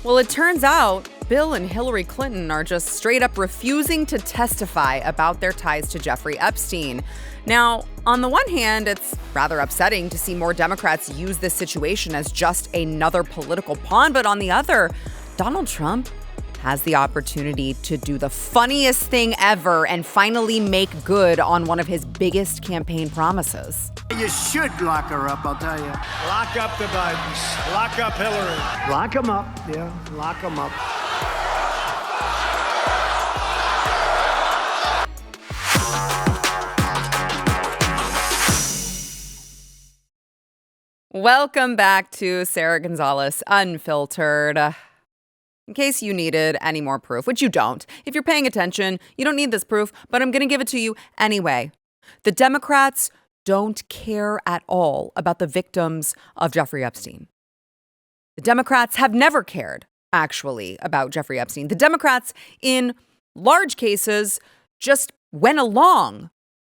Well, it turns out Bill and Hillary Clinton are just straight up refusing to testify about their ties to Jeffrey Epstein. Now, on the one hand, it's rather upsetting to see more Democrats use this situation as just another political pawn. But on the other, Donald Trump has the opportunity to do the funniest thing ever and finally make good on one of his biggest campaign promises. You should lock her up, I'll tell you. Lock up the Bidens. Lock up Hillary. Lock them up, yeah, lock them up. Welcome back to Sara Gonzales, Unfiltered. In case you needed any more proof, which you don't. If you're paying attention, you don't need this proof, but I'm going to give it to you anyway. The Democrats don't care at all about the victims of Jeffrey Epstein. The Democrats have never cared, actually, about Jeffrey Epstein. The Democrats, in large cases, just went along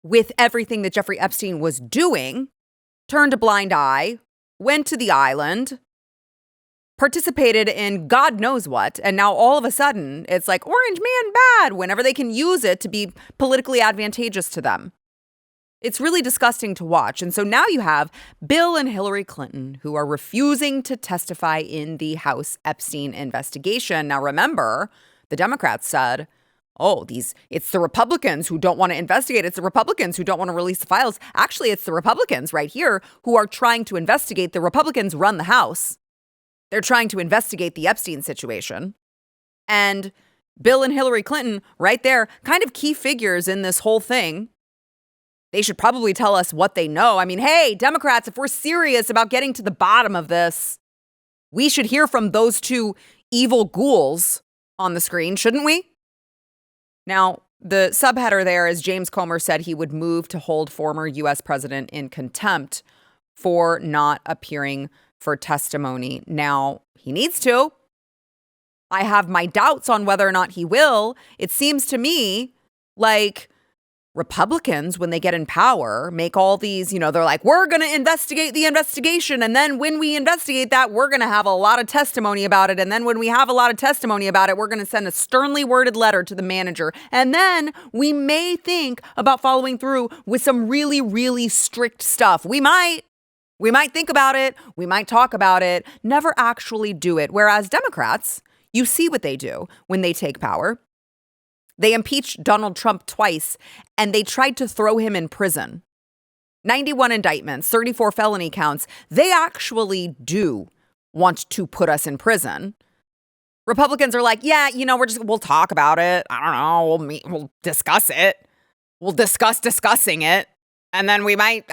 with everything that Jeffrey Epstein was doing, turned a blind eye, went to the island, participated in God knows what, and now all of a sudden it's like orange man bad whenever they can use it to be politically advantageous to them. It's really disgusting to watch. And so now you have Bill and Hillary Clinton who are refusing to testify in the House Epstein investigation. Now remember, the Democrats said, it's the Republicans who don't want to investigate. It's the Republicans who don't want to release the files. Actually, it's the Republicans right here who are trying to investigate. The Republicans run the House. They're trying to investigate the Epstein situation. And Bill and Hillary Clinton, right there, kind of key figures in this whole thing. They should probably tell us what they know. I mean, hey, Democrats, if we're serious about getting to the bottom of this, we should hear from those two evil ghouls on the screen, shouldn't we? Now, the subheader there is James Comer said he would move to hold former U.S. president in contempt for not appearing for testimony. Now, he needs to. I have my doubts on whether or not he will. It seems to me like Republicans, when they get in power, make all these, they're like, we're going to investigate the investigation. And then when we investigate that, we're going to have a lot of testimony about it. And then when we have a lot of testimony about it, we're going to send a sternly worded letter to the manager. And then we may think about following through with some really, really strict stuff. We might think about it. We might talk about it, never actually do it. Whereas Democrats, you see what they do when they take power. They impeached Donald Trump twice, and they tried to throw him in prison. 91 indictments, 34 felony counts. They actually do want to put us in prison. Republicans are like, yeah, we'll talk about it. I don't know. We'll discuss it. We'll discuss discussing it. And then we might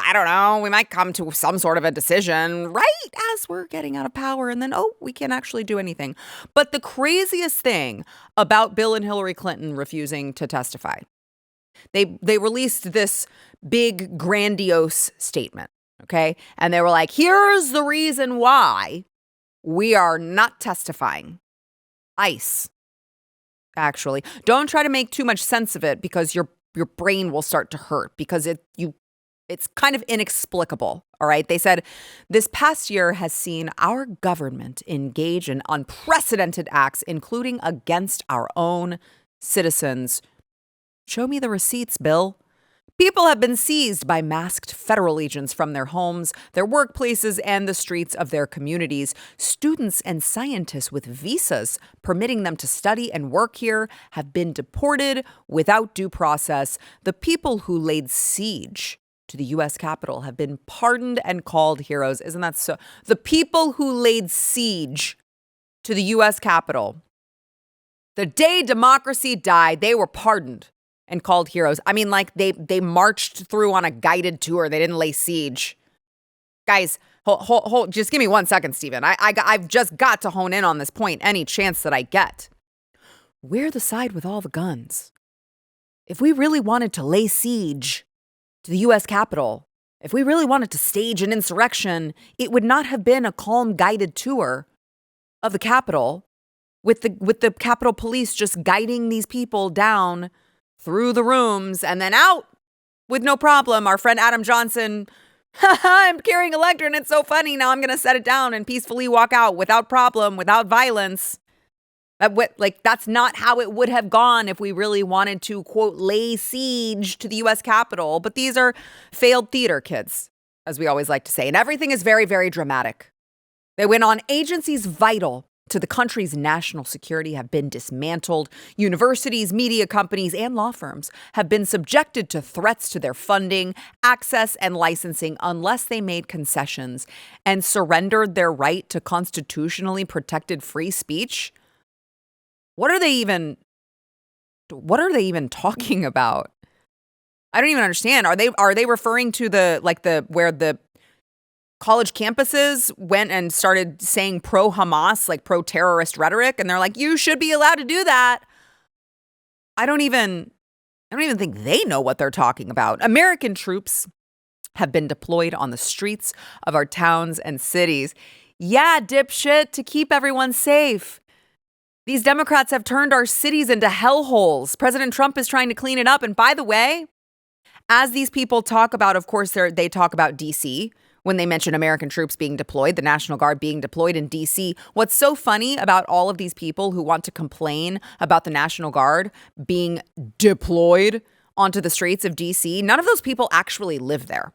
come to some sort of a decision right as we're getting out of power. And then, we can't actually do anything. But the craziest thing about Bill and Hillary Clinton refusing to testify, they released this big grandiose statement. Okay. And they were like, here's the reason why we are not testifying. ICE. Actually, don't try to make too much sense of it because your brain will start to hurt because it's kind of inexplicable, all right? They said, this past year has seen our government engage in unprecedented acts, including against our own citizens. Show me the receipts, Bill. People have been seized by masked federal agents from their homes, their workplaces, and the streets of their communities. Students and scientists with visas permitting them to study and work here have been deported without due process. The people who laid siege to the U.S. Capitol have been pardoned and called heroes. Isn't that so? The people who laid siege to the U.S. Capitol, the day democracy died, they were pardoned and called heroes. I mean, like they marched through on a guided tour. They didn't lay siege. Guys, hold, just give me 1 second, Stephen. I've just got to hone in on this point any chance that I get. We're the side with all the guns. If we really wanted to lay siege to the U.S. Capitol, if we really wanted to stage an insurrection, it would not have been a calm guided tour of the Capitol with the Capitol Police just guiding these people down through the rooms and then out with no problem. Our friend Adam Johnson, I'm carrying a lectern. It's so funny. Now I'm going to set it down and peacefully walk out without problem, without violence. That's not how it would have gone if we really wanted to, quote, lay siege to the U.S. Capitol. But these are failed theater kids, as we always like to say. And everything is very, very dramatic. They went on, agencies vital to the country's national security have been dismantled. Universities, media companies, and law firms have been subjected to threats to their funding, access, and licensing unless they made concessions and surrendered their right to constitutionally protected free speech. What are they even talking about? I don't even understand. Are they referring to where the college campuses went and started saying pro-Hamas, like pro-terrorist rhetoric, and they're like, you should be allowed to do that? I don't even think they know what they're talking about. American troops have been deployed on the streets of our towns and cities. Yeah, dipshit, to keep everyone safe. These Democrats have turned our cities into hellholes. President Trump is trying to clean it up. And by the way, as these people talk about, of course, they talk about D.C. when they mention American troops being deployed, the National Guard being deployed in D.C. What's so funny about all of these people who want to complain about the National Guard being deployed onto the streets of D.C., none of those people actually live there.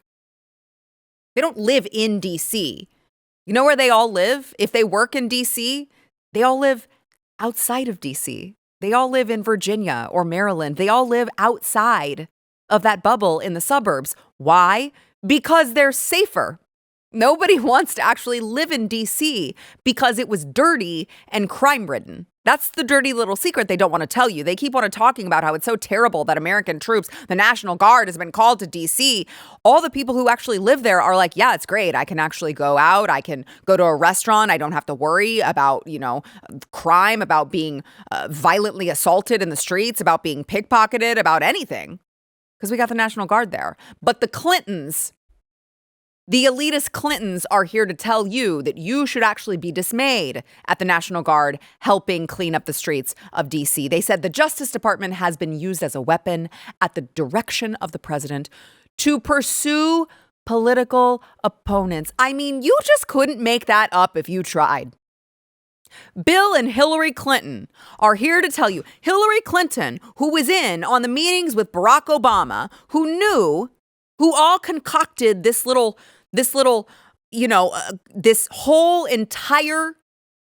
They don't live in D.C. You know where they all live? If they work in D.C., they all live outside of D.C. They all live in Virginia or Maryland. They all live outside of that bubble in the suburbs. Why? Because they're safer. Nobody wants to actually live in D.C. because it was dirty and crime-ridden. That's the dirty little secret they don't want to tell you. They keep on talking about how it's so terrible that American troops, the National Guard, has been called to D.C. All the people who actually live there are like, yeah, it's great. I can actually go out. I can go to a restaurant. I don't have to worry about, crime, about being violently assaulted in the streets, about being pickpocketed, about anything. Because we got the National Guard there. But the Clintons, the elitist Clintons, are here to tell you that you should actually be dismayed at the National Guard helping clean up the streets of D.C. They said the Justice Department has been used as a weapon at the direction of the president to pursue political opponents. I mean, you just couldn't make that up if you tried. Bill and Hillary Clinton are here to tell you, Hillary Clinton, who was in on the meetings with Barack Obama, who all concocted this whole entire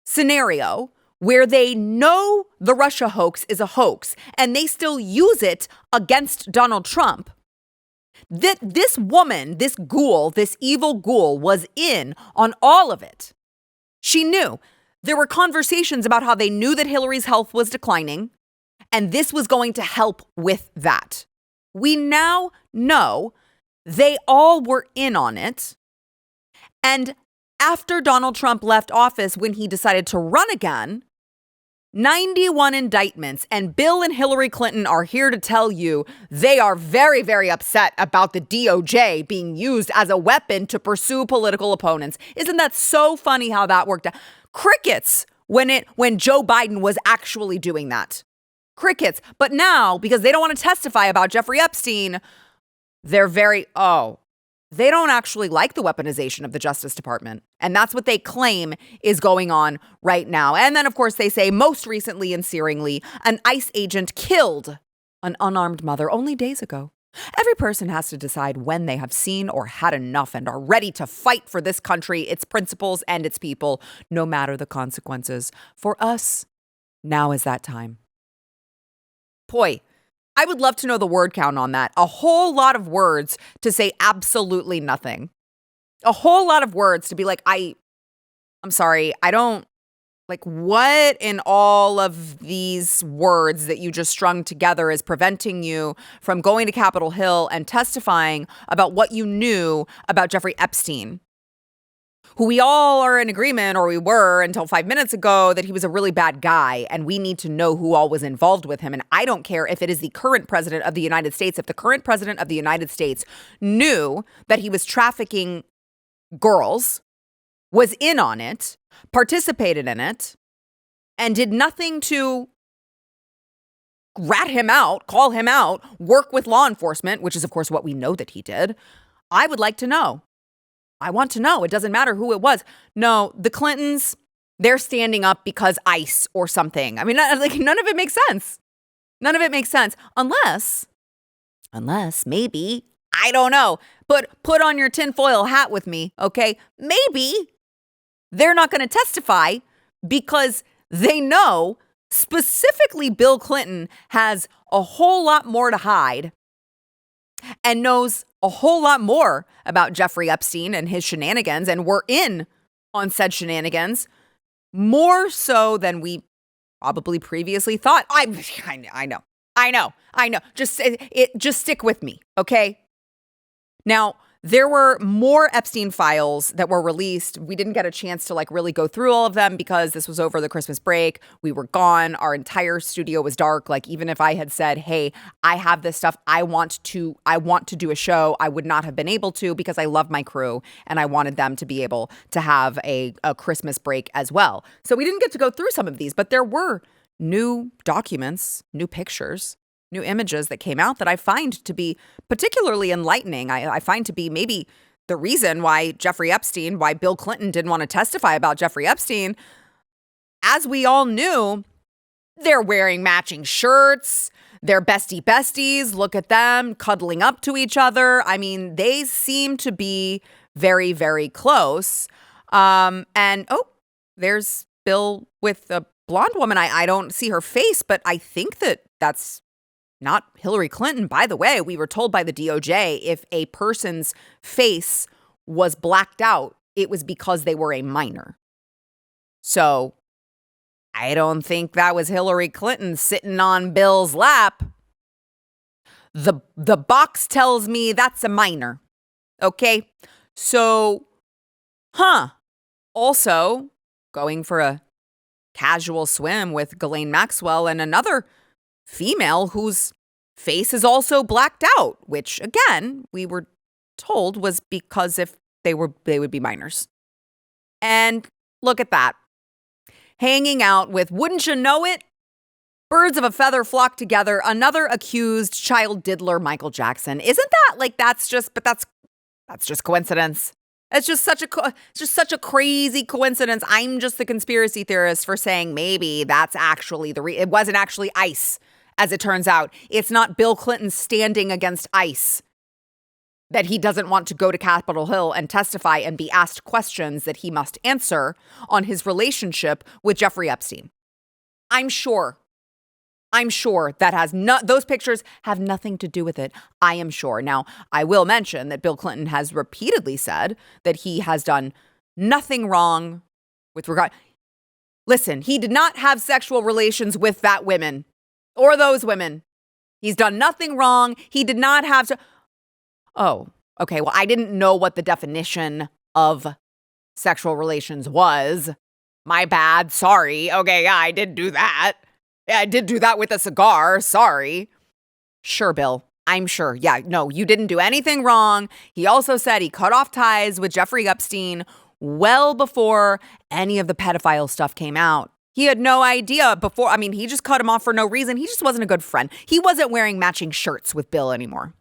scenario where they know the Russia hoax is a hoax and they still use it against Donald Trump. This woman, this ghoul, this evil ghoul was in on all of it. She knew. There were conversations about how they knew that Hillary's health was declining, and this was going to help with that. We now know they all were in on it. And after Donald Trump left office, when he decided to run again, 91 indictments, and Bill and Hillary Clinton are here to tell you they are very, very upset about the DOJ being used as a weapon to pursue political opponents. Isn't that so funny how that worked out? Crickets when Joe Biden was actually doing that. Crickets. But now, because they don't want to testify about Jeffrey Epstein, they don't actually like the weaponization of the Justice Department. And that's what they claim is going on right now. And then, of course, they say most recently and searingly, an ICE agent killed an unarmed mother only days ago. Every person has to decide when they have seen or had enough and are ready to fight for this country, its principles, and its people, no matter the consequences. For us, now is that time. Boy, I would love to know the word count on that. A whole lot of words to say absolutely nothing. A whole lot of words to be like, I'm sorry, I don't, like, what in all of these words that you just strung together is preventing you from going to Capitol Hill and testifying about what you knew about Jeffrey Epstein, who we all are in agreement, or we were until 5 minutes ago, that he was a really bad guy, and we need to know who all was involved with him. And I don't care if it is the current president of the United States. If the current president of the United States knew that he was trafficking girls, was in on it, participated in it, and did nothing to rat him out, call him out, work with law enforcement, which is, of course, what we know that he did, I would like to know. I want to know. It doesn't matter who it was. No, the Clintons, they're standing up because ICE or something. I mean, like, none of it makes sense. None of it makes sense. Unless maybe, I don't know, but put on your tinfoil hat with me, okay? Maybe they're not going to testify because they know specifically Bill Clinton has a whole lot more to hide and knows a whole lot more about Jeffrey Epstein and his shenanigans, and we're in on said shenanigans more so than we probably previously thought. I know. Just stick with me, okay? Now, there were more Epstein files that were released. We didn't get a chance to really go through all of them because this was over the Christmas break. We were gone. Our entire studio was dark. Even if I had said, hey, I have this stuff, I want to do a show, I would not have been able to because I love my crew and I wanted them to be able to have a Christmas break as well. So we didn't get to go through some of these, but there were new documents, new pictures, new images that came out that I find to be particularly enlightening. I find to be maybe the reason why Bill Clinton didn't want to testify about Jeffrey Epstein. As we all knew, they're wearing matching shirts. They're besties. Look at them cuddling up to each other. I mean, they seem to be very, very close. There's Bill with a blonde woman. I don't see her face, but I think that's not Hillary Clinton. By the way, we were told by the DOJ if a person's face was blacked out, it was because they were a minor. So I don't think that was Hillary Clinton sitting on Bill's lap. The box tells me that's a minor. Okay? So, also going for a casual swim with Ghislaine Maxwell and another female whose face is also blacked out, which again, we were told was because if they would be minors. And look at that. Hanging out with, wouldn't you know it? Birds of a feather flock together, another accused child diddler, Michael Jackson. Isn't that that's just coincidence. It's just such a crazy coincidence. I'm just the conspiracy theorist for saying maybe that's actually it wasn't actually ICE. As it turns out, it's not Bill Clinton standing against ICE that he doesn't want to go to Capitol Hill and testify and be asked questions that he must answer on his relationship with Jeffrey Epstein. I'm sure that those pictures have nothing to do with it. I am sure. Now, I will mention that Bill Clinton has repeatedly said that he has done nothing wrong with regard. Listen, he did not have sexual relations with that woman or those women. He's done nothing wrong. He did not have to. Oh, okay. Well, I didn't know what the definition of sexual relations was. My bad. Sorry. Okay, yeah, I did do that. Yeah, I did do that with a cigar. Sorry. Sure, Bill. I'm sure. Yeah, no, you didn't do anything wrong. He also said he cut off ties with Jeffrey Epstein well before any of the pedophile stuff came out. He had no idea before. I mean, he just cut him off for no reason. He just wasn't a good friend. He wasn't wearing matching shirts with Bill anymore.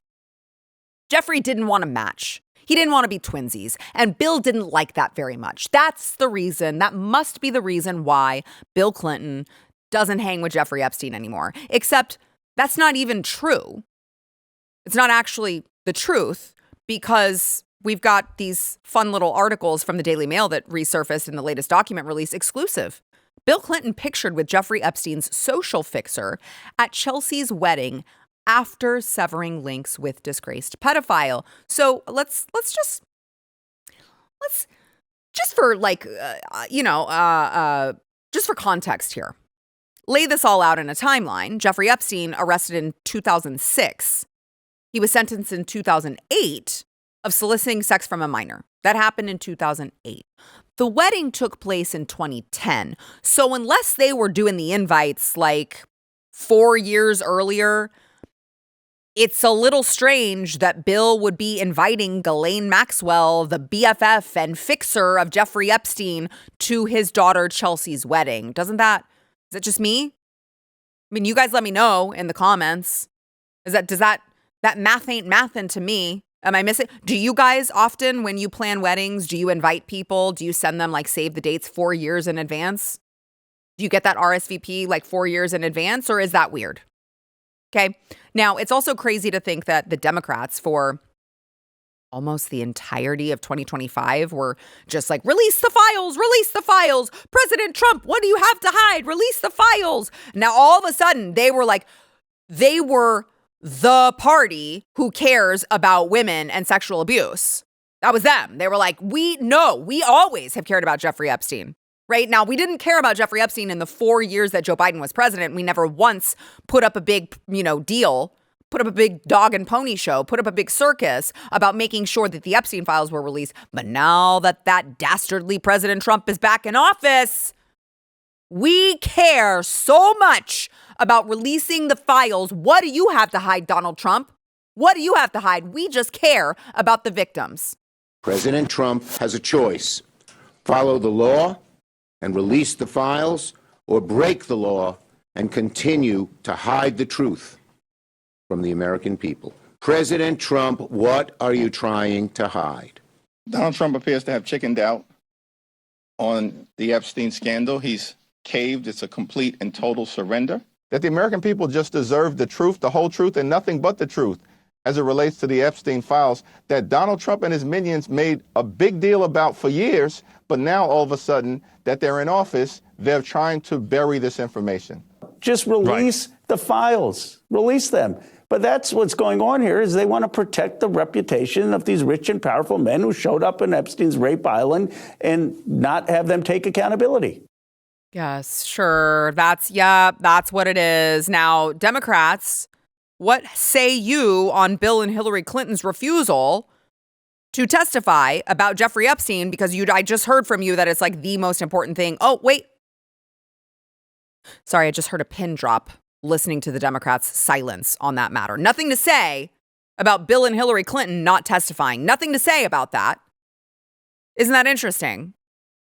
Jeffrey didn't want to match. He didn't want to be twinsies. And Bill didn't like that very much. That's the reason. That must be the reason why Bill Clinton doesn't hang with Jeffrey Epstein anymore. Except that's not even true. It's not actually the truth because we've got these fun little articles from the Daily Mail that resurfaced in the latest document release exclusive. Bill Clinton pictured with Jeffrey Epstein's social fixer at Chelsea's wedding after severing links with disgraced pedophile. So let's just for just for context here, lay this all out in a timeline. Jeffrey Epstein arrested in 2006. He was sentenced in 2008 of soliciting sex from a minor. That happened in 2008. The wedding took place in 2010. So unless they were doing the invites 4 years earlier, it's a little strange that Bill would be inviting Ghislaine Maxwell, the BFF and fixer of Jeffrey Epstein, to his daughter Chelsea's wedding. Is it just me? I mean, you guys let me know in the comments. Does that math ain't mathin' to me? Am I missing? Do you guys often, when you plan weddings, do you invite people? Do you send them like save the dates 4 years in advance? Do you get that RSVP like 4 years in advance, or is that weird? Okay. Now, it's also crazy to think that the Democrats for almost the entirety of 2025 were just like, release the files, release the files. President Trump, what do you have to hide? Release the files. Now, all of a sudden, they were the party who cares about women and sexual abuse. That was them. They were like, we always have cared about Jeffrey Epstein. Right now, we didn't care about Jeffrey Epstein in the 4 years that Joe Biden was president. We never once put up a big, deal, put up a big dog and pony show, put up a big circus about making sure that the Epstein files were released. But now that dastardly President Trump is back in office, we care so much about releasing the files. What do you have to hide, Donald Trump? What do you have to hide? We just care about the victims. President Trump has a choice. Follow the law and release the files, or break the law and continue to hide the truth from the American people. President Trump, what are you trying to hide? Donald Trump appears to have chickened out on the Epstein scandal. He's caved. It's a complete and total surrender. That the American people just deserve the truth, the whole truth, and nothing but the truth as it relates to the Epstein files that Donald Trump and his minions made a big deal about for years, but now all of a sudden that they're in office, they're trying to bury this information. Just release the files, release them. But that's what's going on here is they want to protect the reputation of these rich and powerful men who showed up in Epstein's rape island and not have them take accountability. Yes, sure. That's what it is. Now, Democrats, what say you on Bill and Hillary Clinton's refusal to testify about Jeffrey Epstein? Because I just heard from you that it's like the most important thing. Oh, wait. Sorry, I just heard a pin drop listening to the Democrats' silence on that matter. Nothing to say about Bill and Hillary Clinton not testifying. Nothing to say about that. Isn't that interesting?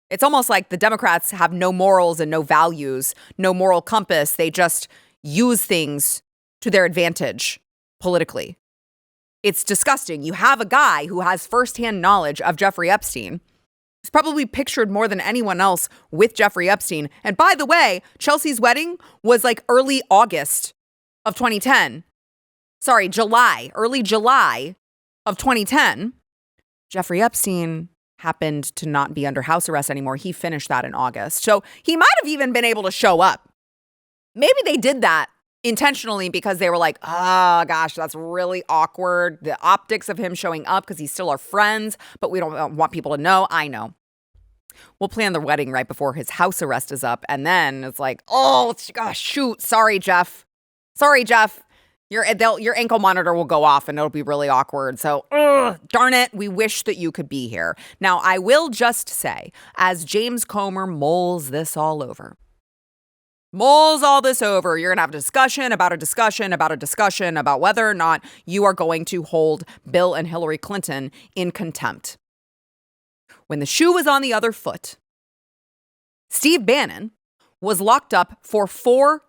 It's almost like the Democrats have no morals and no values, no moral compass. They just use things to their advantage politically. It's disgusting. You have a guy who has firsthand knowledge of Jeffrey Epstein. He's probably pictured more than anyone else with Jeffrey Epstein. And by the way, Chelsea's wedding was like early August of 2010. Sorry, early July of 2010. Jeffrey Epstein happened to not be under house arrest anymore. He finished that in August. So he might have even been able to show up. Maybe they did that intentionally because they were like, oh gosh, that's really awkward. The optics of him showing up because he's still our friends, but we don't want people to know. I know. We'll plan the wedding right before his house arrest is up. And then it's like, oh, gosh, shoot. Sorry, Jeff. Your ankle monitor will go off and it'll be really awkward. So, darn it, we wish that you could be here. Now, I will just say, as James Comer mulls all this over, you're going to have a discussion about whether or not you are going to hold Bill and Hillary Clinton in contempt. When the shoe was on the other foot, Steve Bannon was locked up for 4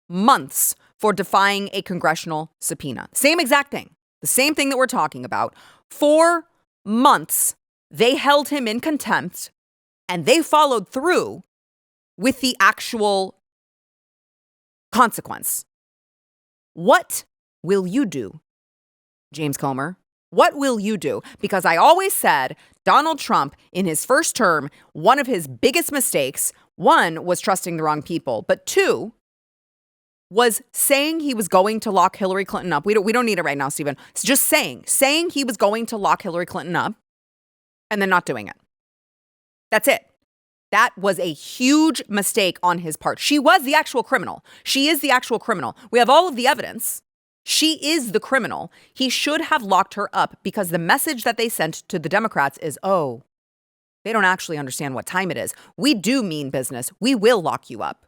months for defying a congressional subpoena. Same exact thing. The same thing that we're talking about. 4 months, they held him in contempt, and they followed through with the actual consequence. What will you do, James Comer? What will you do? Because I always said Donald Trump, in his first term, one of his biggest mistakes, 1, was trusting the wrong people, but 2, was saying he was going to lock Hillary Clinton up. We don't need it right now, Stephen. It's just saying he was going to lock Hillary Clinton up and then not doing it. That's it. That was a huge mistake on his part. She was the actual criminal. She is the actual criminal. We have all of the evidence. She is the criminal. He should have locked her up because the message that they sent to the Democrats is, oh, they don't actually understand what time it is. We do mean business. We will lock you up.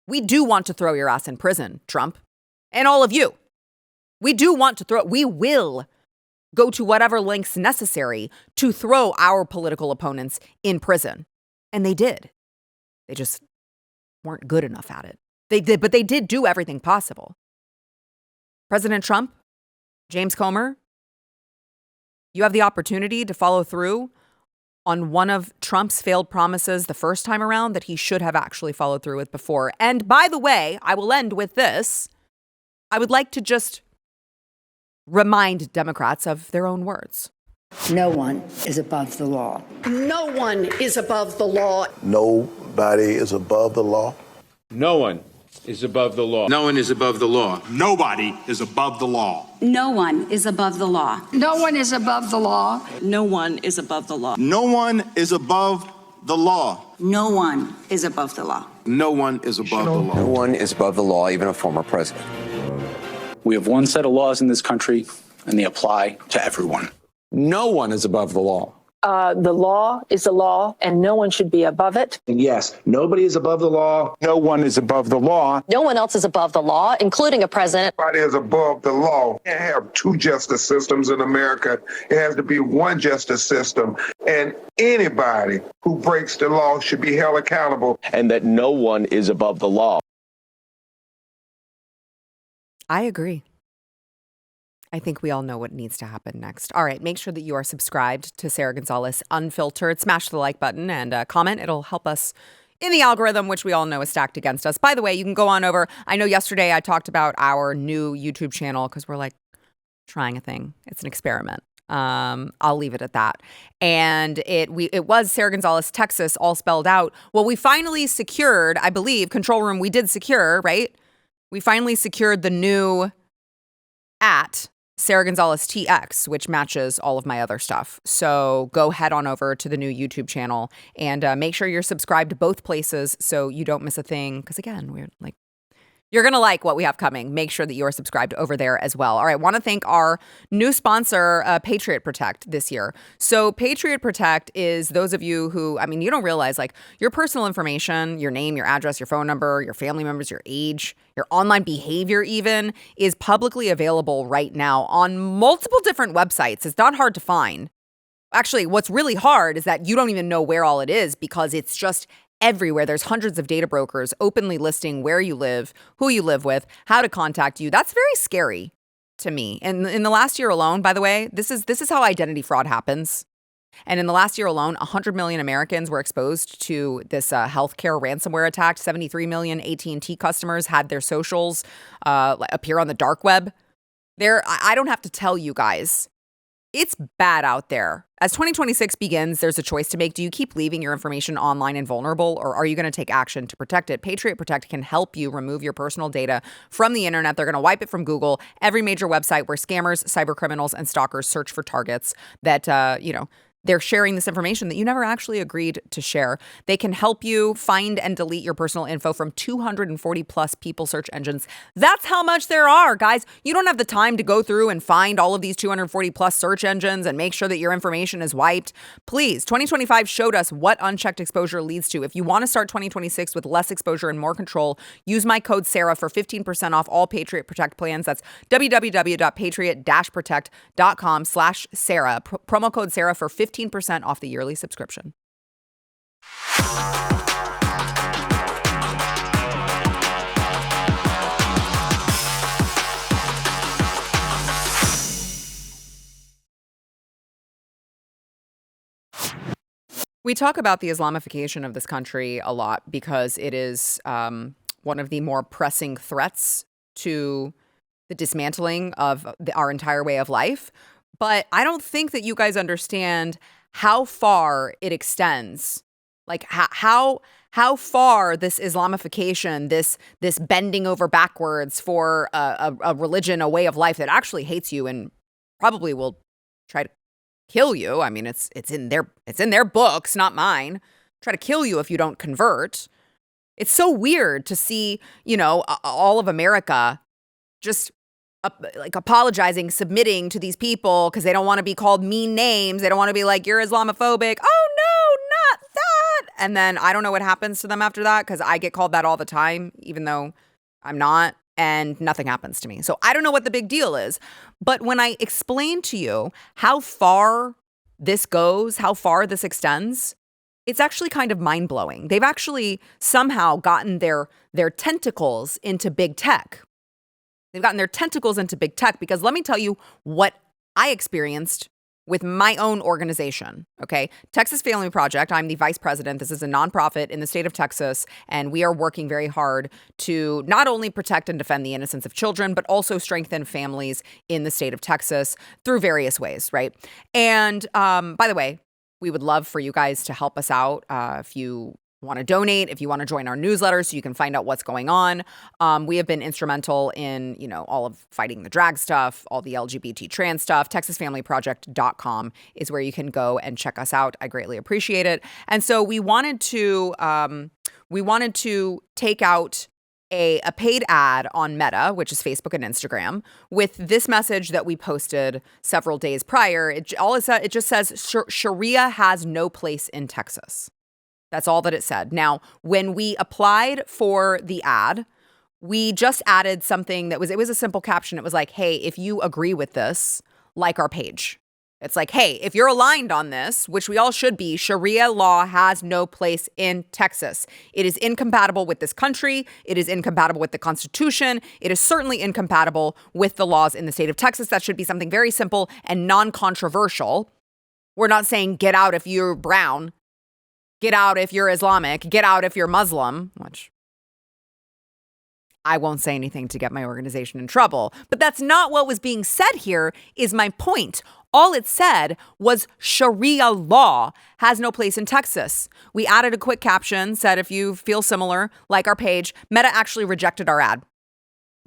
We do want to throw your ass in prison, Trump, and all of you. We will go to whatever lengths necessary to throw our political opponents in prison. And they did. They just weren't good enough at it. They did do everything possible. President Trump, James Comer, You have the opportunity to follow through on one of Trump's failed promises the first time around that he should have actually followed through with before. And by the way, I will end with this. I would like to just remind Democrats of their own words. No one is above the law. No one is above the law. Nobody is above the law. No one is above the law. No one is above the law. Nobody is above the law. No one is above the law. No one is above the law. No one is above the law. No one is above the law. No one is above the law. No one is above the law. No one is above the law, even a former president. We have one set of laws in this country, and they apply to everyone. No one is above the law. The law is the law, and no one should be above it. And yes, nobody is above the law. No one is above the law. No one else is above the law, including a president. Nobody is above the law. You can't have two justice systems in America. It has to be one justice system. And anybody who breaks the law should be held accountable. And that no one is above the law. I agree. I think we all know what needs to happen next. All right, make sure that you are subscribed to Sara Gonzales Unfiltered. Smash the like button and comment. It'll help us in the algorithm, which we all know is stacked against us. By the way, you can go on over. I know yesterday I talked about our new YouTube channel because we're like trying a thing. It's an experiment. I'll leave it at that. And it was Sara Gonzales, Texas, all spelled out. Well, we finally secured, I believe, Control Room, we did secure, right? We finally secured the new @ Sara Gonzales TX, which matches all of my other stuff. So go head on over to the new YouTube channel and make sure you're subscribed to both places so you don't miss a thing. Because again, we're like, you're going to like what we have coming. Make sure that you are subscribed over there as well. All right. Want to thank our new sponsor, Patriot Protect, this year. So Patriot Protect is those of you who, I mean, you don't realize like your personal information, your name, your address, your phone number, your family members, your age, your online behavior even is publicly available right now on multiple different websites. It's not hard to find. Actually, what's really hard is that you don't even know where all it is because it's just everywhere. There's hundreds of data brokers openly listing where you live, who you live with, how to contact you. That's very scary to me. And in the last year alone, by the way, this is how identity fraud happens. And in the last year alone, 100 million Americans were exposed to this healthcare ransomware attack. 73 million AT&T customers had their socials appear on the dark web. I don't have to tell you guys. It's bad out there. As 2026 begins, there's a choice to make. Do you keep leaving your information online and vulnerable, or are you going to take action to protect it? Patriot Protect can help you remove your personal data from the internet. They're going to wipe it from Google, every major website where scammers, cybercriminals, and stalkers search for targets that, they're sharing this information that you never actually agreed to share. They can help you find and delete your personal info from 240 plus people search engines. That's how much there are, guys. You don't have the time to go through and find all of these 240 plus search engines and make sure that your information is wiped. Please, 2025 showed us what unchecked exposure leads to. If you want to start 2026 with less exposure and more control, use my code Sara for 15% off all Patriot Protect plans. That's www.patriot-protect.com/Sara. Promo code Sara for 15% off the yearly subscription. We talk about the Islamification of this country a lot because it is one of the more pressing threats to the dismantling of our entire way of life. But I don't think that you guys understand how far it extends. Like how far this Islamification, this bending over backwards for a religion, a way of life that actually hates you and probably will try to kill you. I mean, it's in their books, not mine. Try to kill you if you don't convert. It's so weird to see, all of America just apologizing, submitting to these people because they don't want to be called mean names. They don't want to be like, you're Islamophobic. Oh, no, not that. And then I don't know what happens to them after that because I get called that all the time, even though I'm not, and nothing happens to me. So I don't know what the big deal is. But when I explain to you how far this goes, how far this extends, it's actually kind of mind-blowing. They've actually somehow gotten their tentacles into big tech. They've gotten their tentacles into big tech because let me tell you what I experienced with my own organization, okay? Texas Family Project, I'm the vice president. This is a nonprofit in the state of Texas, and we are working very hard to not only protect and defend the innocence of children, but also strengthen families in the state of Texas through various ways, right? And by the way, we would love for you guys to help us out if you want to donate, if you want to join our newsletter so you can find out what's going on. We have been instrumental in, all of fighting the drag stuff, all the LGBT trans stuff. TexasFamilyProject.com is where you can go and check us out. I greatly appreciate it. And so we wanted to take out a paid ad on Meta, which is Facebook and Instagram, with this message that we posted several days prior. It just says Sharia has no place in Texas. That's all that it said. Now, when we applied for the ad, we just added something it was a simple caption. It was like, hey, if you agree with this, like our page. It's like, hey, if you're aligned on this, which we all should be, Sharia law has no place in Texas. It is incompatible with this country. It is incompatible with the Constitution. It is certainly incompatible with the laws in the state of Texas. That should be something very simple and non-controversial. We're not saying get out if you're brown. Get out if you're Islamic. Get out if you're Muslim, which I won't say anything to get my organization in trouble. But that's not what was being said here, is my point. All it said was Sharia law has no place in Texas. We added a quick caption, said if you feel similar, like our page. Meta actually rejected our ad.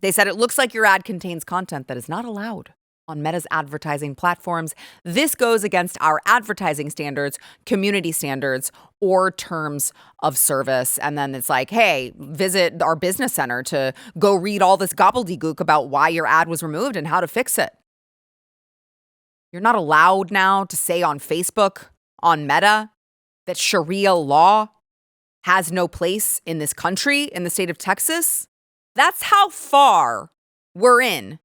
They said it looks like your ad contains content that is not allowed on Meta's advertising platforms. This goes against our advertising standards, community standards, or terms of service. And then it's like, hey, visit our business center to go read all this gobbledygook about why your ad was removed and how to fix it. You're not allowed now to say on Facebook, on Meta, that Sharia law has no place in this country, in the state of Texas. That's how far we're in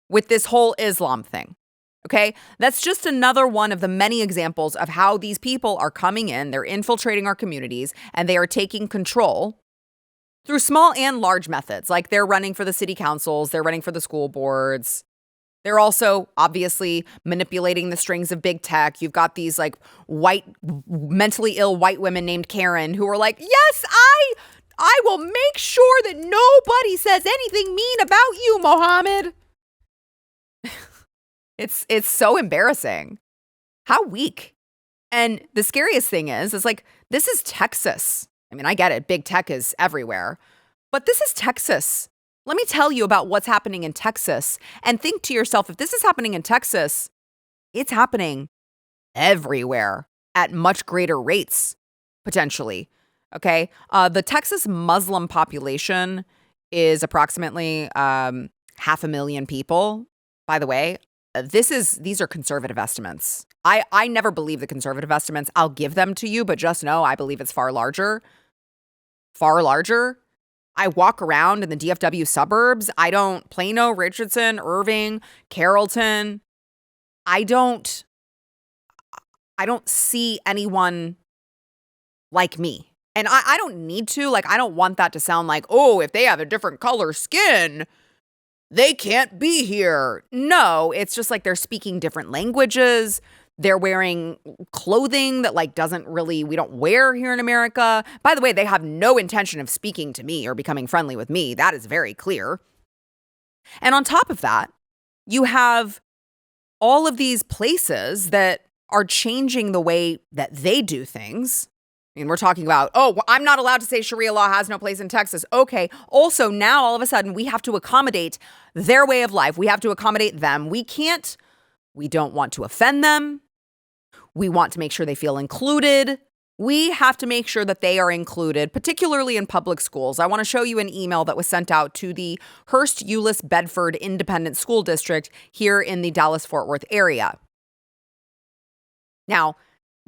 with this whole Islam thing, okay? That's just another one of the many examples of how these people are coming in, they're infiltrating our communities, and they are taking control through small and large methods. Like they're running for the city councils, they're running for the school boards. They're also obviously manipulating the strings of big tech. You've got these like mentally ill white women named Karen who are like, yes, I will make sure that nobody says anything mean about you, Mohammed. It's so embarrassing. How weak. And the scariest thing is like, this is Texas. I mean, I get it. Big tech is everywhere. But this is Texas. Let me tell you about what's happening in Texas. And think to yourself, if this is happening in Texas, it's happening everywhere at much greater rates, potentially. Okay? The Texas Muslim population is approximately 500,000 people. By the way, these are conservative estimates. I never believe the conservative estimates. I'll give them to you, but just know I believe it's far larger. Far larger. I walk around in the DFW suburbs. Plano, Richardson, Irving, Carrollton. I don't see anyone like me. And I don't need to. Like, I don't want that to sound like, oh, if they have a different color skin, they can't be here. No, it's just like they're speaking different languages. They're wearing clothing that we don't wear here in America. By the way, they have no intention of speaking to me or becoming friendly with me. That is very clear. And on top of that, you have all of these places that are changing the way that they do things. I mean, we're talking about, I'm not allowed to say Sharia law has no place in Texas. Okay. Also, now all of a sudden we have to accommodate their way of life. We have to accommodate them. We don't want to offend them. We want to make sure they feel included. We have to make sure that they are included, particularly in public schools. I want to show you an email that was sent out to the Hearst Euless Bedford Independent School District here in the Dallas-Fort Worth area. Now,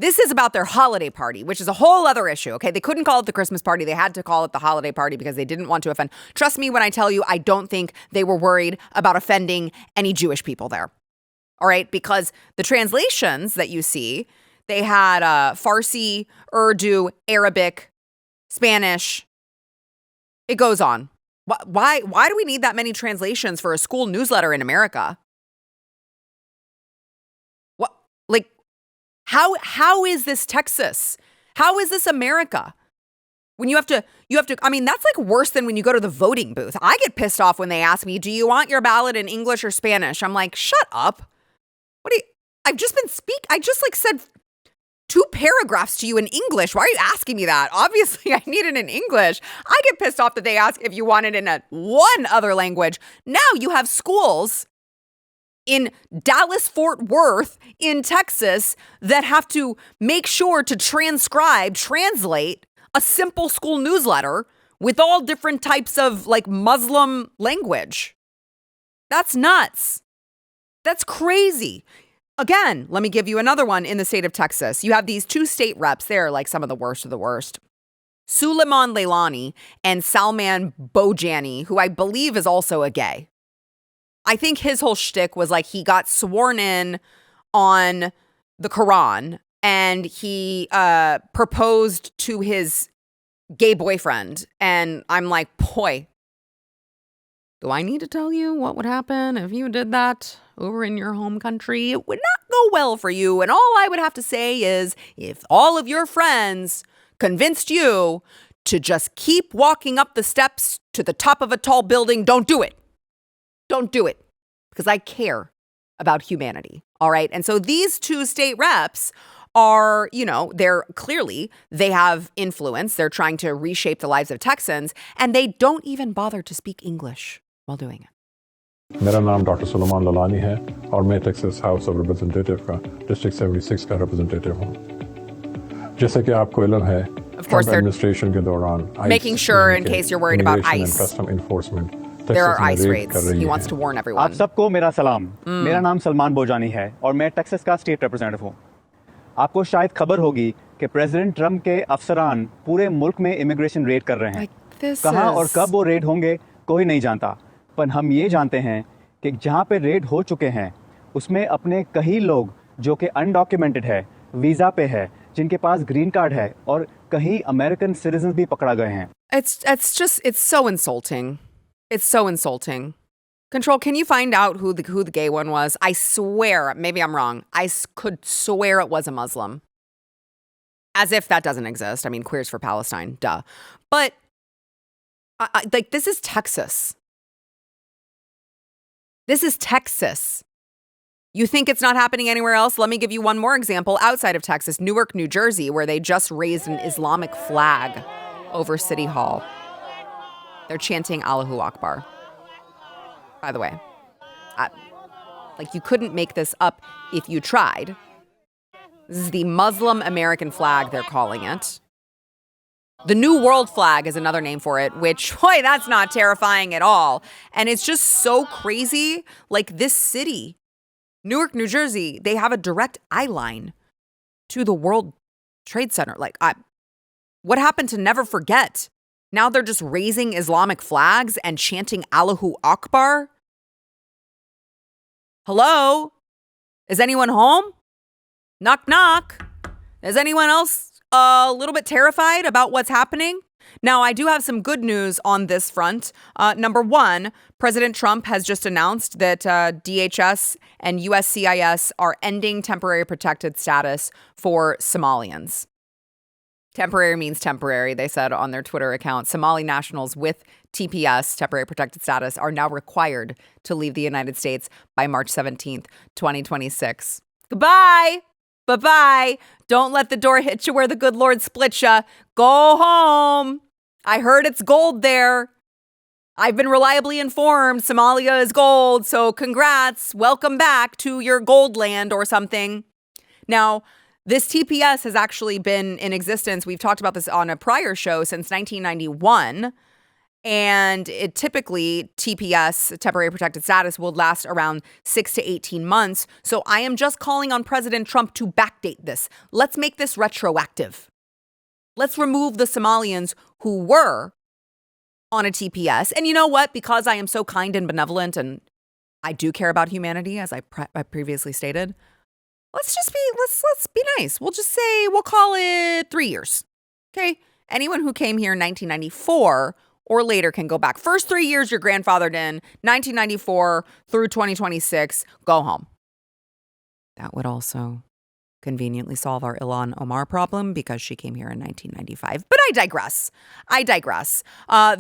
this is about their holiday party, which is a whole other issue, okay? They couldn't call it the Christmas party. They had to call it the holiday party because they didn't want to offend. Trust me when I tell you, I don't think they were worried about offending any Jewish people there, all right? Because the translations that you see, they had Farsi, Urdu, Arabic, Spanish. It goes on. Why do we need that many translations for a school newsletter in America? What? Like, How is this Texas? How is this America? When you have to, I mean, that's like worse than when you go to the voting booth. I get pissed off when they ask me, do you want your ballot in English or Spanish? I'm like, shut up. I just like said 2 paragraphs to you in English. Why are you asking me that? Obviously, I need it in English. I get pissed off that they ask if you want it in one other language. Now you have schools in Dallas, Fort Worth, in Texas, that have to make sure to translate a simple school newsletter with all different types of like Muslim language. That's nuts. That's crazy. Again, let me give you another one in the state of Texas. You have these 2 state reps. They're like some of the worst of the worst. Suleiman Leilani and Salman Bojani, who I believe is also a gay. I think his whole shtick was like he got sworn in on the Quran and he proposed to his gay boyfriend. And I'm like, boy, do I need to tell you what would happen if you did that over in your home country? It would not go well for you. And all I would have to say is if all of your friends convinced you to just keep walking up the steps to the top of a tall building, don't do it. Don't do it. Because I care about humanity. All right. And so these 2 state reps are, they have influence. They're trying to reshape the lives of Texans, and they don't even bother to speak English while doing it. मेरा नाम doctor Suleman Lalani है और मैं Texas house of representative का district 76 का representative हूँ। जैसे कि आपको इल्म है, ट्रंप एडमिनिस्ट्रेशन के दौरान making sure in case you're worried about ICE. Custom enforcement. There are ICE raids. He wants to warn everyone. आप सबको मेरा सलाम। मेरा नाम सलमान बोजानी है और मैं टेक्सास का स्टेट रिप्रेजेंटेटिव हूँ। आपको शायद खबर होगी कि प्रेसिडेंट ट्रंप के अफसरान पूरे मुल्क में इमिग्रेशन रेड कर रहे हैं। कहाँ और कब वो रेड होंगे कोई नहीं जानता, पर हम ये जानते हैं कि जहाँ पे रेड हो चुके हैं उसमें अपने कई लोग जो कि अनडॉक्यूमेंटेड है, वीज़ा पे है, जिनके पास ग्रीन कार्ड है और कई अमेरिकन सिटीजन भी पकड़ा गए हैं। It's so insulting. It's so insulting. Control, can you find out who the gay one was? I swear, maybe I'm wrong. I could swear it was a Muslim. As if that doesn't exist. I mean, Queers for Palestine, duh. But this is Texas. This is Texas. You think it's not happening anywhere else? Let me give you one more example outside of Texas, Newark, New Jersey, where they just raised an Islamic flag over City Hall. They're chanting Allahu Akbar. By the way, you couldn't make this up if you tried. This is the Muslim American flag, they're calling it. The New World flag is another name for it, which, boy, that's not terrifying at all. And it's just so crazy. Like this city, Newark, New Jersey, they have a direct eye line to the World Trade Center. What happened to never forget? Now they're just raising Islamic flags and chanting Allahu Akbar. Hello? Is anyone home? Knock, knock. Is anyone else a little bit terrified about what's happening? Now, I do have some good news on this front. Number one, President Trump has just announced that DHS and USCIS are ending temporary protected status for Somalians. Temporary means temporary, they said on their Twitter account. Somali nationals with TPS, temporary protected status, are now required to leave the United States by March 17th, 2026. Goodbye. Bye-bye. Don't let the door hit you where the good Lord split you. Go home. I heard it's gold there. I've been reliably informed Somalia is gold, so congrats. Welcome back to your gold land or something. Now, this TPS has actually been in existence. We've talked about this on a prior show since 1991. And it typically, TPS, temporary protected status, will last around 6 to 18 months. So I am just calling on President Trump to backdate this. Let's make this retroactive. Let's remove the Somalians who were on a TPS. And you know what? Because I am so kind and benevolent and I do care about humanity, as I previously stated, let's be nice. We'll call it 3 years. Okay? Anyone who came here in 1994 or later can go back. First 3 years you're grandfathered in, 1994 through 2026, go home. That would also conveniently solve our Ilhan Omar problem because she came here in 1995. But I digress.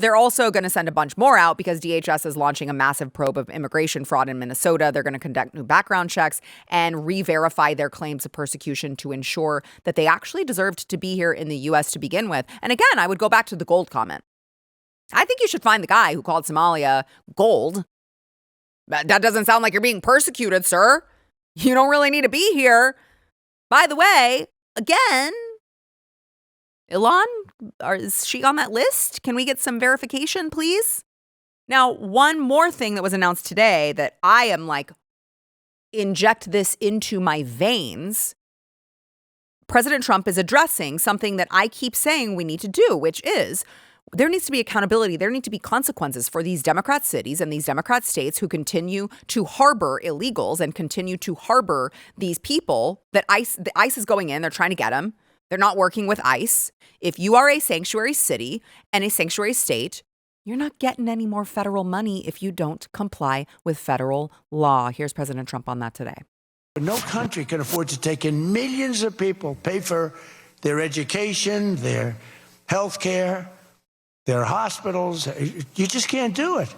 They're also going to send a bunch more out because DHS is launching a massive probe of immigration fraud in Minnesota. They're going to conduct new background checks and re-verify their claims of persecution to ensure that they actually deserved to be here in the U.S. to begin with. And again, I would go back to the gold comment. I think you should find the guy who called Somalia gold. That doesn't sound like you're being persecuted, sir. You don't really need to be here. By the way, again, Ilhan, is she on that list? Can we get some verification, please? Now, one more thing that was announced today that I am like, inject this into my veins. President Trump is addressing something that I keep saying we need to do, which is there needs to be accountability. There need to be consequences for these Democrat cities and these Democrat states who continue to harbor illegals and continue to harbor these people that the ICE is going in. They're trying to get them. They're not working with ICE. If you are a sanctuary city and a sanctuary state, you're not getting any more federal money if you don't comply with federal law. Here's President Trump on that today. No country can afford to take in millions of people, pay for their education, their health care, their hospitals. You just can't do it.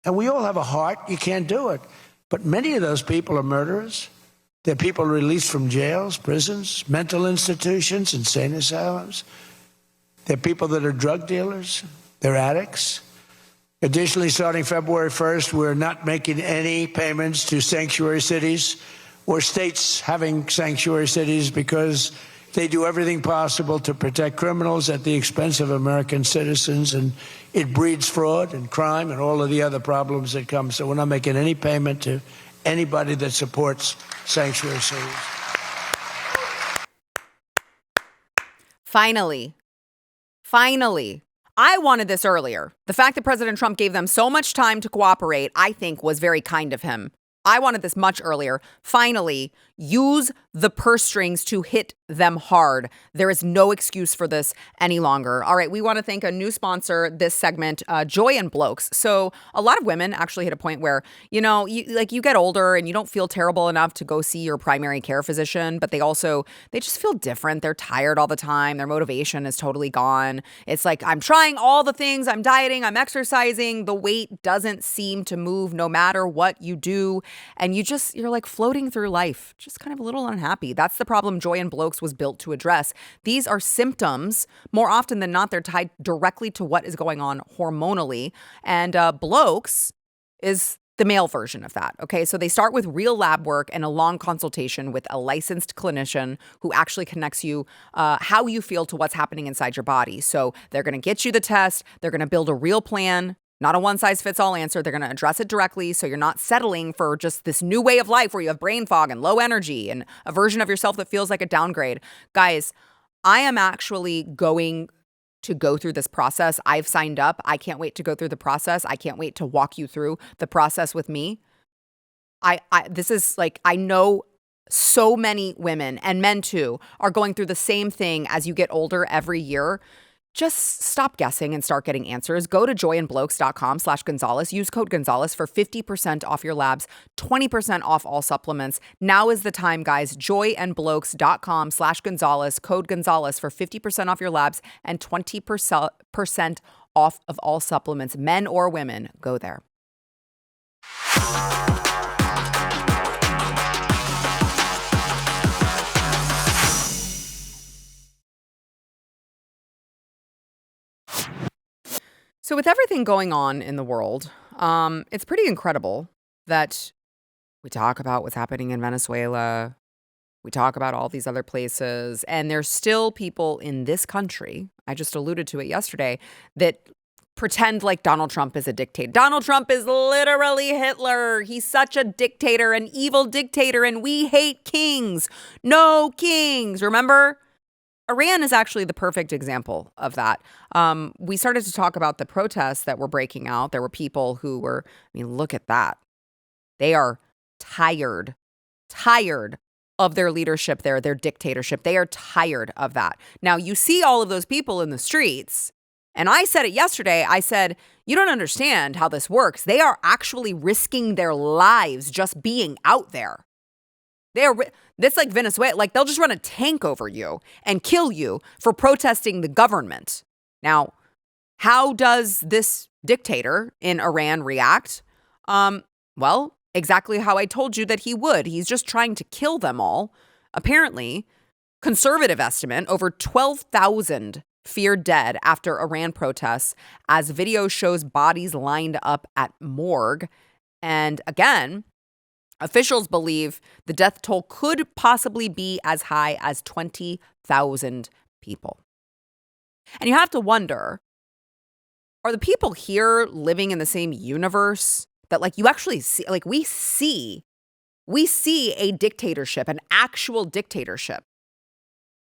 And we all have a heart. You can't do it. But many of those people are murderers. They're people released from jails, prisons, mental institutions, insane asylums. They're people that are drug dealers. They're addicts. Additionally, starting February 1st, we're not making any payments to sanctuary cities or states having sanctuary cities because they do everything possible to protect criminals at the expense of American citizens, and it breeds fraud and crime and all of the other problems that come. So we're not making any payment to anybody that supports sanctuary cities. Finally, I wanted this earlier. The fact that President Trump gave them so much time to cooperate, I think, was very kind of him. I wanted this much earlier. Finally, use the purse strings to hit them hard. There is no excuse for this any longer. All right, we want to thank a new sponsor this segment, Joi Blokes. So a lot of women actually hit a point where, you get older and you don't feel terrible enough to go see your primary care physician, but they just feel different. They're tired all the time. Their motivation is totally gone. It's like, I'm trying all the things. I'm dieting. I'm exercising. The weight doesn't seem to move no matter what you do. And you're like floating through life, just kind of a little unhappy. That's the problem Joi Blokes was built to address. These are symptoms. More often than not, they're tied directly to what is going on hormonally. And Blokes is the male version of that. Okay, so they start with real lab work and a long consultation with a licensed clinician who actually connects you how you feel to what's happening inside your body. So they're going to get you the test. They're going to build a real plan. Not a one-size-fits-all answer. They're going to address it directly so you're not settling for just this new way of life where you have brain fog and low energy and a version of yourself that feels like a downgrade. Guys, I am actually going to go through this process. I've signed up. I can't wait to go through the process. I can't wait to walk you through the process with me. I know so many women and men too are going through the same thing as you get older every year. Just stop guessing and start getting answers. Go to joyandblokes.com/Gonzales. Use code Gonzales for 50% off your labs, 20% off all supplements. Now is the time, guys. joyandblokes.com/Gonzales. Code Gonzales for 50% off your labs and 20% off of all supplements, men or women. Go there. So with everything going on in the world, it's pretty incredible that we talk about what's happening in Venezuela. We talk about all these other places, and there's still people in this country, I just alluded to it yesterday, that pretend like Donald Trump is a dictator. Donald Trump is literally Hitler. He's such a dictator, an evil dictator, and we hate kings. No kings. Remember? Iran is actually the perfect example of that. We started to talk about the protests that were breaking out. There were people who were, look at that. They are tired of their leadership there, their dictatorship. They are tired of that. Now, you see all of those people in the streets, and I said it yesterday. I said, you don't understand how this works. They are actually risking their lives just being out there. That's like Venezuela. Like, they'll just run a tank over you and kill you for protesting the government. Now, how does this dictator in Iran react? Well, exactly how I told you that he would. He's just trying to kill them all. Apparently, conservative estimate, over 12,000 feared dead after Iran protests, as video shows bodies lined up at morgue. And again, officials believe the death toll could possibly be as high as 20,000 people. And you have to wonder, are the people here living in the same universe that, like, you actually see? Like, we see a dictatorship, an actual dictatorship.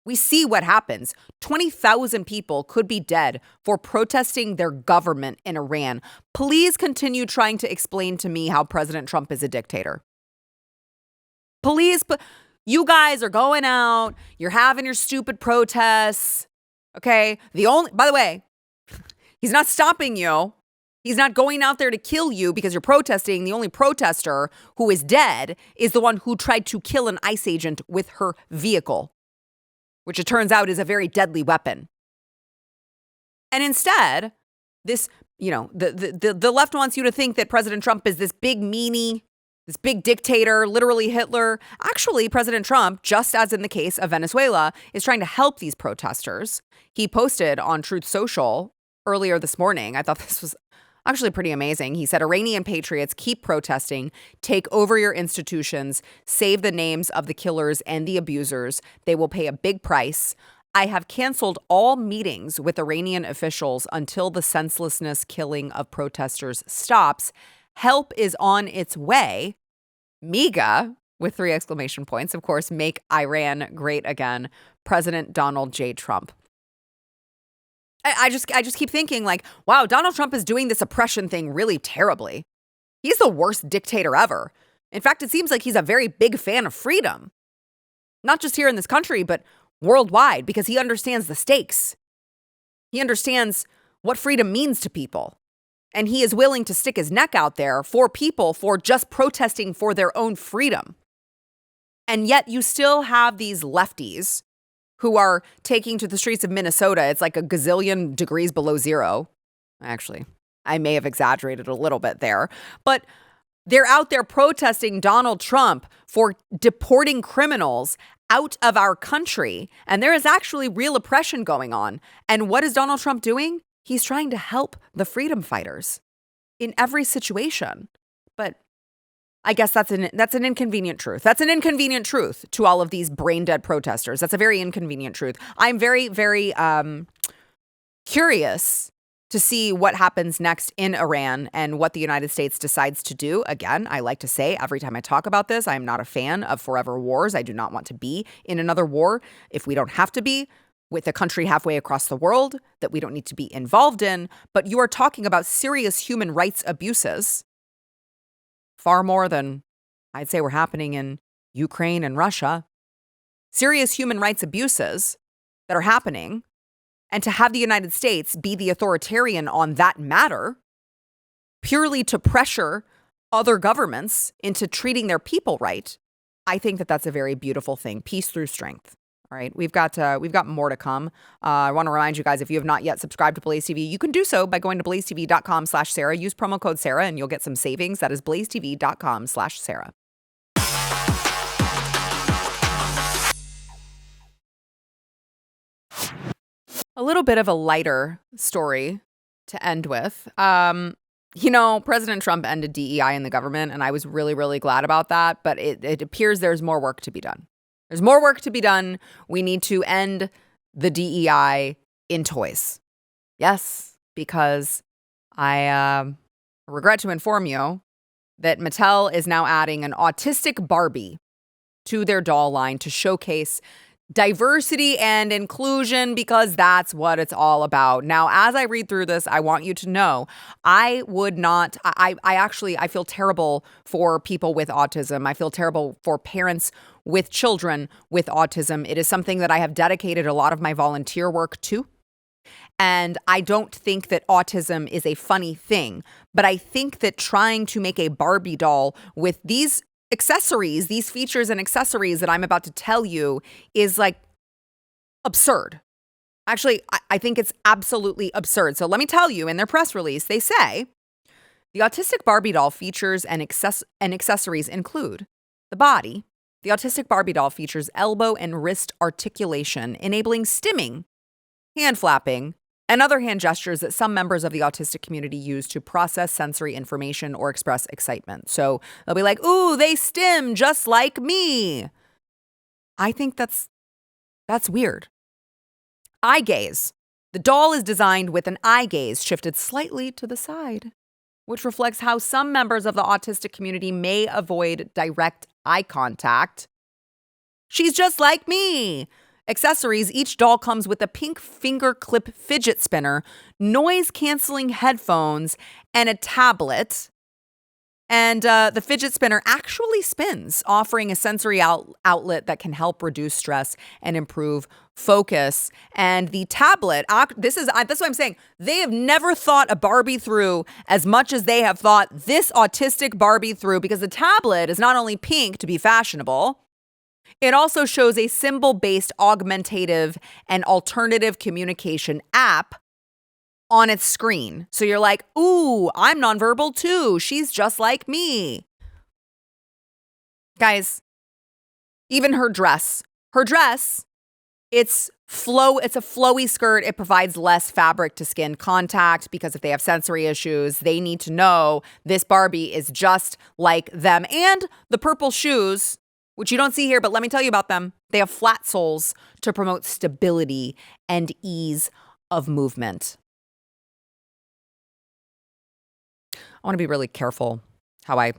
We see what happens. 20,000 people could be dead for protesting their government in Iran. Please continue trying to explain to me how President Trump is a dictator. Please, you guys are going out, you're having your stupid protests, okay? By the way, he's not stopping you. He's not going out there to kill you because you're protesting. The only protester who is dead is the one who tried to kill an ICE agent with her vehicle, which it turns out is a very deadly weapon. And instead, this, the left wants you to think that President Trump is this big meanie, this big dictator, literally Hitler. Actually, President Trump, just as in the case of Venezuela, is trying to help these protesters. He posted on Truth Social earlier this morning. I thought this was actually pretty amazing. He said, Iranian patriots, keep protesting, take over your institutions, save the names of the killers and the abusers. They will pay a big price. I have canceled all meetings with Iranian officials until the senselessness killing of protesters stops. Help is on its way. MEGA, with 3 exclamation points, of course, make Iran great again. President Donald J. Trump. I just keep thinking, like, wow, Donald Trump is doing this oppression thing really terribly. He's the worst dictator ever. In fact, it seems like he's a very big fan of freedom. Not just here in this country, but worldwide, because he understands the stakes. He understands what freedom means to people. And he is willing to stick his neck out there for people for just protesting for their own freedom. And yet you still have these lefties who are taking to the streets of Minnesota. It's like a gazillion degrees below zero. Actually, I may have exaggerated a little bit there. But they're out there protesting Donald Trump for deporting criminals out of our country. And there is actually real oppression going on. And what is Donald Trump doing? He's trying to help the freedom fighters in every situation. But I guess that's an inconvenient truth. That's an inconvenient truth to all of these brain dead protesters. That's a very inconvenient truth. I'm very, very curious to see what happens next in Iran and what the United States decides to do. Again, I like to say every time I talk about this, I am not a fan of forever wars. I do not want to be in another war if we don't have to be, with a country halfway across the world that we don't need to be involved in. But you are talking about serious human rights abuses, far more than I'd say were happening in Ukraine and Russia. Serious human rights abuses that are happening. And to have the United States be the authoritarian on that matter, purely to pressure other governments into treating their people right, I think that that's a very beautiful thing. Peace through strength. All right, we've got more to come. I want to remind you guys, if you have not yet subscribed to Blaze TV, you can do so by going to blazetv.com/Sara. Use promo code Sara and you'll get some savings. That is blazetv.com/Sara. A little bit of a lighter story to end with. President Trump ended DEI in the government, and I was really, really glad about that. But it appears there's more work to be done. There's more work to be done. We need to end the DEI in toys. Yes, because I regret to inform you that Mattel is now adding an Autistic Barbie to their doll line to showcase diversity and inclusion, because that's what it's all about. Now, as I read through this, I want you to know I feel terrible for people with autism. I feel terrible for parents with children with autism. It is something that I have dedicated a lot of my volunteer work to. And I don't think that autism is a funny thing, but I think that trying to make a Barbie doll with these accessories, these features and accessories that I'm about to tell you is like absurd. Actually, I think it's absolutely absurd. So let me tell you, in their press release, they say the Autistic Barbie doll features and accessories include the body. The Autistic Barbie doll features elbow and wrist articulation, enabling stimming, hand flapping, and other hand gestures that some members of the autistic community use to process sensory information or express excitement. So they'll be like, ooh, they stim just like me. I think that's weird. Eye gaze. The doll is designed with an eye gaze shifted slightly to the side, which reflects how some members of the autistic community may avoid direct eye contact. She's just like me. Accessories. Each doll comes with a pink finger clip fidget spinner, noise-canceling headphones, and a tablet. And the fidget spinner actually spins, offering a sensory outlet that can help reduce stress and improve focus. And the tablet, that's what I'm saying. They have never thought a Barbie through as much as they have thought this autistic Barbie through, because the tablet is not only pink to be fashionable, it also shows a symbol-based augmentative and alternative communication app on its screen. So you're like, ooh, I'm nonverbal too. She's just like me. Guys, even her dress, it's a flowy skirt. It provides less fabric to skin contact because if they have sensory issues, they need to know this Barbie is just like them. And the purple shoes, which you don't see here, but let me tell you about them. They have flat soles to promote stability and ease of movement. I want to be really careful how I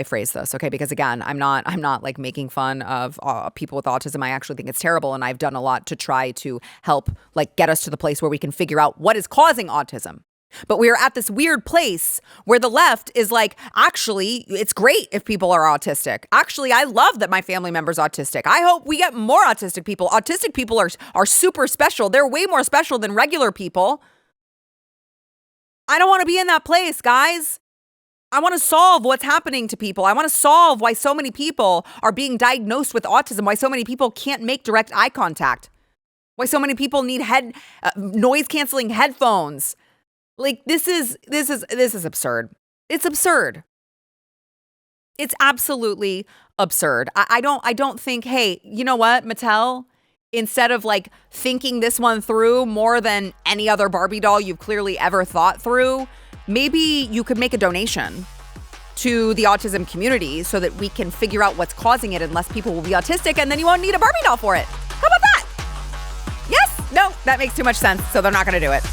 phrase this, okay? Because again, I'm not like making fun of people with autism. I actually think it's terrible, and I've done a lot to try to help like get us to the place where we can figure out what is causing autism. But we are at this weird place where the left is like, actually, it's great if people are autistic. Actually, I love that my family member's autistic. I hope we get more autistic people. Autistic people are super special. They're way more special than regular people. I don't want to be in that place, guys. I want to solve what's happening to people. I want to solve why so many people are being diagnosed with autism, why so many people can't make direct eye contact, why so many people need noise-canceling headphones. Like, this is absurd. It's absurd. It's absolutely absurd. I don't think, hey, you know what, Mattel? Instead of like thinking this one through more than any other Barbie doll you've clearly ever thought through, maybe you could make a donation to the autism community so that we can figure out what's causing it and less people will be autistic, and then you won't need a Barbie doll for it. How about that? Yes? No, that makes too much sense, so they're not going to do it.